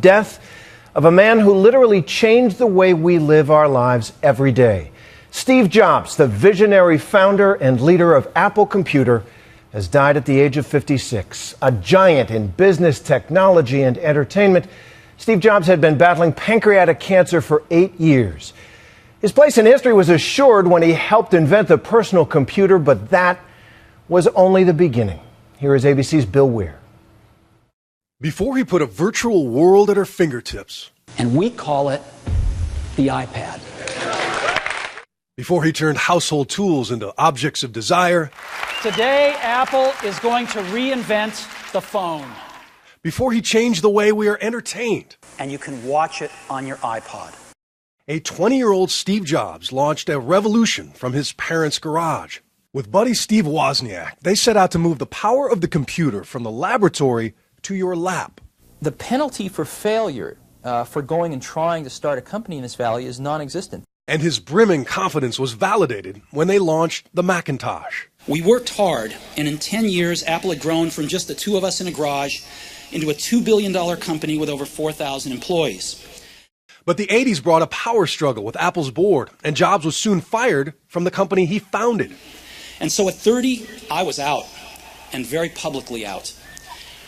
death of a man who literally changed the way we live our lives every day. Steve Jobs, the visionary founder and leader of Apple Computer, has died at the age of 56. A giant in business, technology, and entertainment, Steve Jobs had been battling pancreatic cancer for 8 years. His place in history was assured when he helped invent the personal computer, but that was only the beginning. Here is ABC's Bill Weir. Before he put a virtual world at our fingertips. And we call it the iPad. Before he turned household tools into objects of desire. Today, Apple is going to reinvent the phone. Before he changed the way we are entertained. And you can watch it on your iPod. A 20-year-old Steve Jobs launched a revolution from his parents' garage. With buddy Steve Wozniak, they set out to move the power of the computer from the laboratory to your lap. The penalty for failure for going and trying to start a company in this valley is non-existent. And his brimming confidence was validated when they launched the Macintosh. We worked hard, and in 10 years, Apple had grown from just the two of us in a garage into a $2 billion company with over 4,000 employees. But the 80s brought a power struggle with Apple's board, and Jobs was soon fired from the company he founded. And so at 30, I was out, and very publicly out.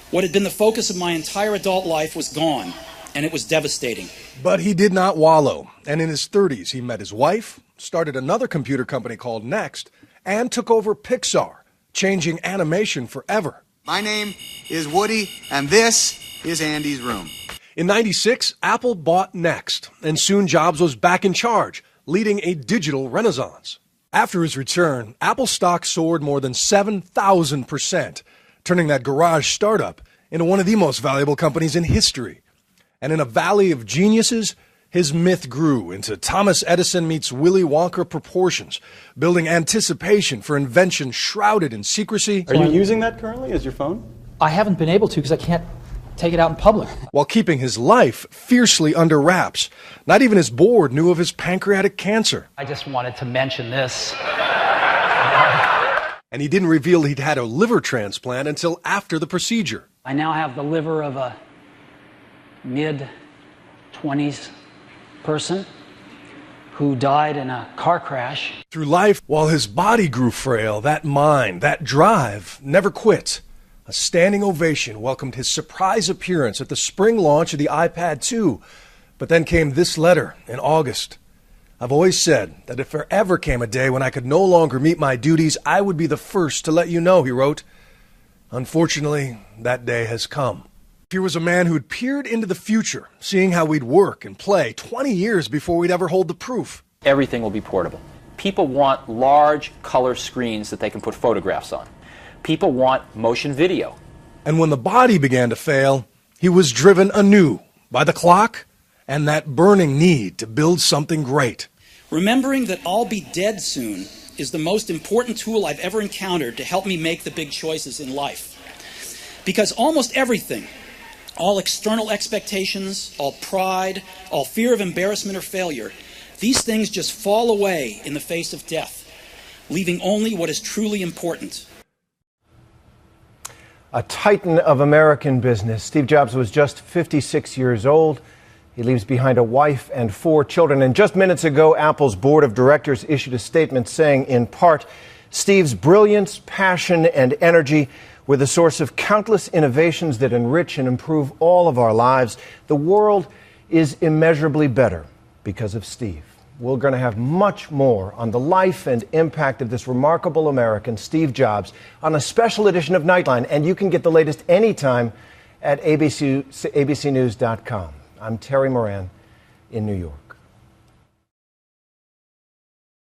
What had been the focus of my entire adult life was gone, and it was devastating. But he did not wallow, and in his 30s he met his wife, started another computer company called Next, and took over Pixar, changing animation forever. My name is Woody, and this is Andy's room. In '96, Apple bought Next, and soon Jobs was back in charge, leading a digital renaissance. After his return, Apple stock soared more than 7,000%, turning that garage startup into one of the most valuable companies in history. And in a valley of geniuses, his myth grew into Thomas Edison meets Willy Wonka proportions, building anticipation for invention shrouded in secrecy. Are you using that currently as your phone? I haven't been able to because I can't take it out in public. While keeping his life fiercely under wraps. Not even his board knew of his pancreatic cancer. I just wanted to mention this. And he didn't reveal he'd had a liver transplant until after the procedure. I now have the liver of a mid-20s person who died in a car crash. Through life, while his body grew frail, that mind, that drive, never quit. A standing ovation welcomed his surprise appearance at the spring launch of the iPad 2. But then came this letter in August. I've always said that if there ever came a day when I could no longer meet my duties, I would be the first to let you know, he wrote. Unfortunately, that day has come. Here was a man who'd peered into the future, seeing how we'd work and play 20 years before we'd ever hold the proof. Everything will be portable. People want large color screens that they can put photographs on. People want motion video. And when the body began to fail, he was driven anew by the clock and that burning need to build something great. Remembering that I'll be dead soon is the most important tool I've ever encountered to help me make the big choices in life. Because almost everything, all external expectations, all pride, all fear of embarrassment or failure, these things just fall away in the face of death, leaving only what is truly important. A titan of American business, Steve Jobs was just 56 years old. He leaves behind a wife and 4 children. And just minutes ago, Apple's board of directors issued a statement saying, in part, Steve's brilliance, passion, and energy were the source of countless innovations that enrich and improve all of our lives. The world is immeasurably better because of Steve. We're going to have much more on the life and impact of this remarkable American, Steve Jobs, on a special edition of Nightline. And you can get the latest anytime at abcnews.com. I'm Terry Moran in New York.